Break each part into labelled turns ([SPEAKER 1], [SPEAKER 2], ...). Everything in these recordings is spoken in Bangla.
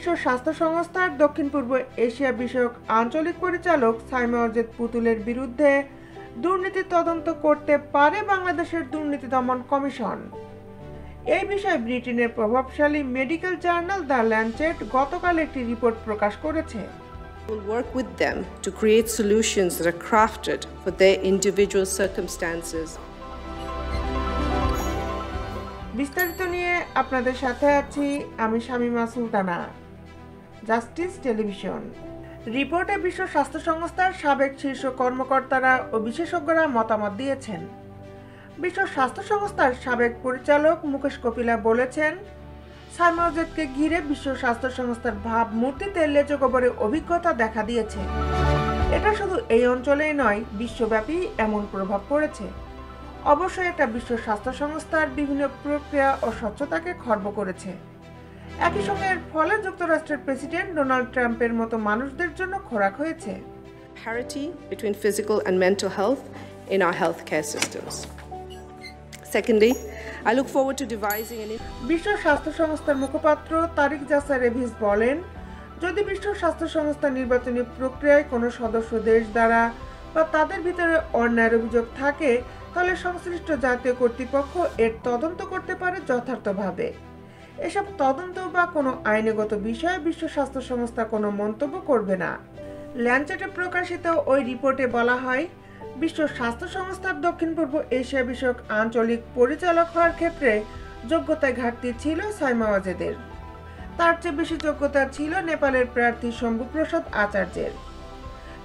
[SPEAKER 1] বিশ্ব স্বাস্থ্য সংস্থার দক্ষিণ পূর্ব এশিয়া বিষয়ক আঞ্চলিক পরিচালক সাইমা ওয়াজেদ পুতুলের বিরুদ্ধে দুর্নীতি তদন্ত করতে পারে বাংলাদেশের দুর্নীতি দমন কমিশন। এই বিষয়ে ব্রিটেনের প্রভাবশালী মেডিকেল জার্নাল দ্য ল্যান্সেট গতকাল একটি রিপোর্ট প্রকাশ করেছে।
[SPEAKER 2] We'll work with them to create solutions that are crafted for their individual circumstances.
[SPEAKER 1] বিস্তারিত নিয়ে আপনাদের সাথে আছি আমি শামিমা সুলতানা, জাস্টিস টেলিভিশন। রিপোর্টে বিশ্ব স্বাস্থ্য সংস্থার সাবেক শীর্ষ কর্মকর্তারা ও বিশেষজ্ঞরা মতামত দিয়েছেন। বিশ্ব স্বাস্থ্য সংস্থার সাবেক পরিচালক মুকেশ কপিলা বলেছেন, সাইমা ওয়াজেদকে ঘিরে বিশ্ব স্বাস্থ্য সংস্থার ভাবমূর্তিতে লেজগবরে অভিজ্ঞতা দেখা দিয়েছে। এটা শুধু এই অঞ্চলেই নয়, বিশ্বব্যাপী এমন প্রভাব পড়েছে। অবশ্যই এটা বিশ্ব স্বাস্থ্য সংস্থার বিভিন্ন প্রক্রিয়া ও স্বচ্ছতাকে খর্ব করেছে। একই সঙ্গে এর ফলে যুক্তরাষ্ট্রের প্রেসিডেন্ট ডোনাল্ড ট্রাম্পের মতো মানুষদের জন্য খোরাক হয়েছে।
[SPEAKER 2] Parity between physical and mental health in our healthcare systems. Secondly, I look forward to devising an
[SPEAKER 1] বিশ্ব স্বাস্থ্য সংস্থার মুখপাত্র তারিক জাসা রেভিস বলেন, যদি বিশ্ব স্বাস্থ্য সংস্থা নির্বাচনী প্রক্রিয়ায় কোনো সদস্য দেশ দ্বারা বা তাদের ভিতরে অন্যায়ের অভিযোগ থাকে, তাহলে সংশ্লিষ্ট জাতীয় কর্তৃপক্ষ এর তদন্ত করতে পারে যথার্থভাবে। এসব তদন্ত বা কোনো আইনগত বিষয়ে বিশ্ব স্বাস্থ্য সংস্থা কোনো মন্তব্য করবে না। ল্যান্সেটে প্রকাশিত ওই রিপোর্টে বলা হয়, বিশ্ব স্বাস্থ্য সংস্থার দক্ষিণ পূর্ব এশিয়া বিষয়ক আঞ্চলিক পরিচালক হওয়ার ক্ষেত্রে যোগ্যতায় ঘাটতি ছিল সাইমা ওয়াজেদের। তার চেয়ে বেশি যোগ্যতা ছিল নেপালের প্রার্থী শম্ভুপ্রসাদ আচার্যের।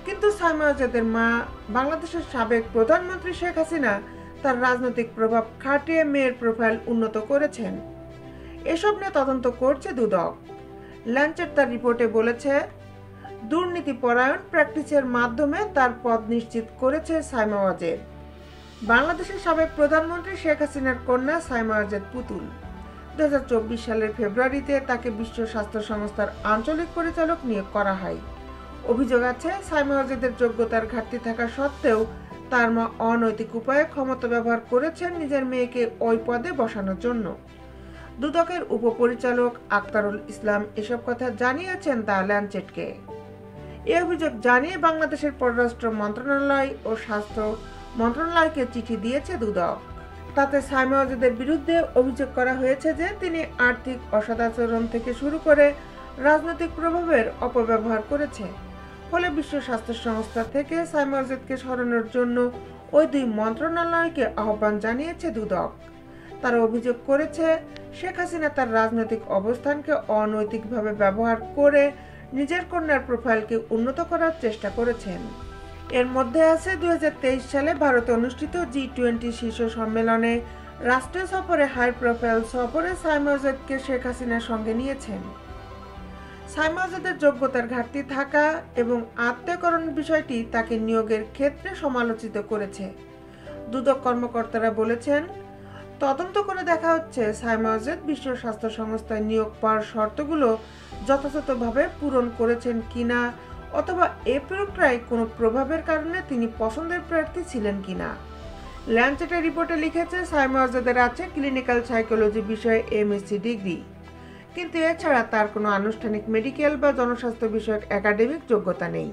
[SPEAKER 1] কিন্তু সাইমা ওয়াজেদের মা বাংলাদেশের সাবেক প্রধানমন্ত্রী শেখ হাসিনা তার রাজনৈতিক প্রভাব খাটিয়ে মেয়ের প্রোফাইল উন্নত করেছেন। এসব নিয়ে তদন্ত করছে দুদক। ল্যান্সেট তার রিপোর্টে বলেছে, দুর্নীতি পরায়ণ প্র্যাকটিসের মাধ্যমে তার পদ নিশ্চিত করেছে সাইমা ওয়াজেদ। বাংলাদেশের সাবেক প্রধানমন্ত্রী শেখ হাসিনার কন্যা সাইমা ওয়াজেদ পুতুল 2024 সালের ফেব্রুয়ারিতে তাকে বিশ্ব স্বাস্থ্য সংস্থার আঞ্চলিক পরিচালক নিয়োগ করা হয়। অভিযোগ আছে, সাইমা ওয়াজেদের যোগ্যতার ঘাটতি থাকা সত্ত্বেও তার মা অনৈতিক উপায়ে ক্ষমতা ব্যবহার করেছেন নিজের মেয়েকে ওই পদে বসানোর জন্য। দুদকের উপপরিচালক আক্তারুল ইসলাম এসব কথা জানিয়েছেন দ্য ল্যান্সেটকে। এই অভিযোগ জানিয়ে বাংলাদেশের পররাষ্ট্র মন্ত্রণালয় ও স্বাস্থ্য মন্ত্রণালয়কে চিঠি দিয়েছে দুদক। তাতে সাইমা ওয়াজেদের বিরুদ্ধে অভিযোগ করা হয়েছে যে তিনি আর্থিক অসদাচরণ থেকে শুরু করে রাজনৈতিক প্রভাবের অপব্যবহার করেছে। ফলে বিশ্ব স্বাস্থ্য সংস্থা থেকে সাইমা ওয়াজেদকে সরানোর জন্য ওই দুই মন্ত্রণালয়কে আহ্বান জানিয়েছে দুদক। তারা অভিযোগ করেছে, শেখ হাসিনা তার রাজনৈতিক অবস্থানকে অনৈতিকভাবে ব্যবহার করে নিজের কন্যার প্রোফাইলকে উন্নত করার চেষ্টা করেছেন। এর মধ্যে আছে 2023 সালে ভারতে অনুষ্ঠিত G20 শীর্ষ সম্মেলনে রাষ্ট্রীয় সফরে হাই প্রোফাইল সফরে সাইমা ওয়াজেদকে শেখ হাসিনার সঙ্গে নিয়েছেন। সাইমা ওয়াজেদের যোগ্যতার ঘাটতি থাকা এবং আত্মীয়করণ বিষয়টি তাকে নিয়োগের ক্ষেত্রে সমালোচিত করেছে। দুদক কর্মকর্তারা বলেছেন, তদন্ত করে দেখা হচ্ছে সাইমা ওয়াজেদ বিশ্ব স্বাস্থ্য সংস্থায় নিয়োগ পাওয়ার শর্তগুলো যথাযথভাবে পূরণ করেছেন কিনা, অথবা এ প্রক্রিয়ায় কোনো প্রভাবের কারণে তিনি পছন্দের প্রার্থী ছিলেন কিনা। ল্যান্সেটের রিপোর্টে লিখেছে, সাইমা ওয়াজেদের আছে ক্লিনিক্যাল সাইকোলজি বিষয়ে MSc ডিগ্রি, কিন্তু এছাড়া তার কোনো আনুষ্ঠানিক মেডিকেল বা জনস্বাস্থ্য বিষয়ক একাডেমিক যোগ্যতা নেই।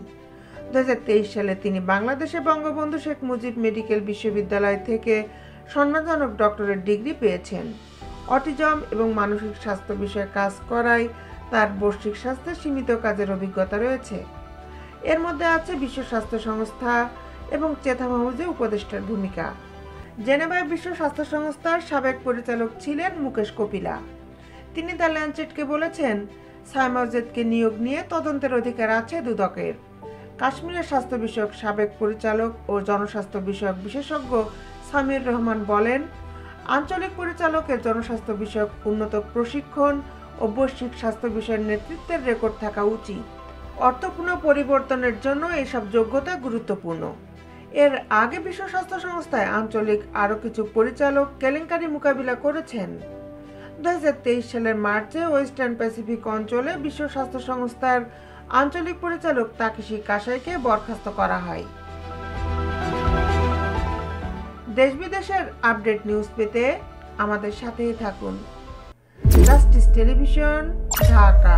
[SPEAKER 1] 2023 সালে তিনি বাংলাদেশে বঙ্গবন্ধু শেখ মুজিব মেডিকেল বিশ্ববিদ্যালয় থেকে সম্মানজনক ডক্টরেট ডিগ্রি পেয়েছেন। অটিজম এবং মানসিক স্বাস্থ্য বিষয়ে কাজ করায় তার বৈশ্বিক স্বাস্থ্যে সীমিত কাজের অভিজ্ঞতা রয়েছে। এর মধ্যে আছে বিশ্ব স্বাস্থ্য সংস্থা এবং চেথাম হাউসে উপদেষ্টার ভূমিকা। জেনেভায় বিশ্ব স্বাস্থ্য সংস্থার সাবেক পরিচালক ছিলেন মুকেশ কপিলা। তিনি দ্য ল্যান্সেটকে বলেছেন, সাইমা ওয়াজেদকে নিয়োগ নিয়ে তদন্তের অধিকার আছে দুদকের। কাশ্মীরের স্বাস্থ্য বিষয়ক সাবেক পরিচালক ও জনস্বাস্থ্য বিষয়ক বিশেষজ্ঞ সামির রহমান বলেন, আঞ্চলিক পরিচালকের জনস্বাস্থ্য বিষয়ক উন্নত প্রশিক্ষণ ও বৈশ্বিক স্বাস্থ্য বিষয়ের নেতৃত্বের রেকর্ড থাকা উচিত। অর্থপূর্ণ পরিবর্তনের জন্য এসব যোগ্যতা গুরুত্বপূর্ণ। এর আগে বিশ্ব স্বাস্থ্য সংস্থায় আঞ্চলিক আরও কিছু পরিচালক কেলেঙ্কারি মোকাবিলা করেছেন। 2023 সালের মার্চে ওয়েস্টার্ন প্যাসিফিক অঞ্চলে বিশ্ব স্বাস্থ্য সংস্থার আঞ্চলিক পরিচালক তাকেশি কাসাইকে বরখাস্ত করা হয়। দেশ বিদেশের আপডেট নিউজ পেতে আমাদের সাথেই থাকুন। Justice television, Dhaka.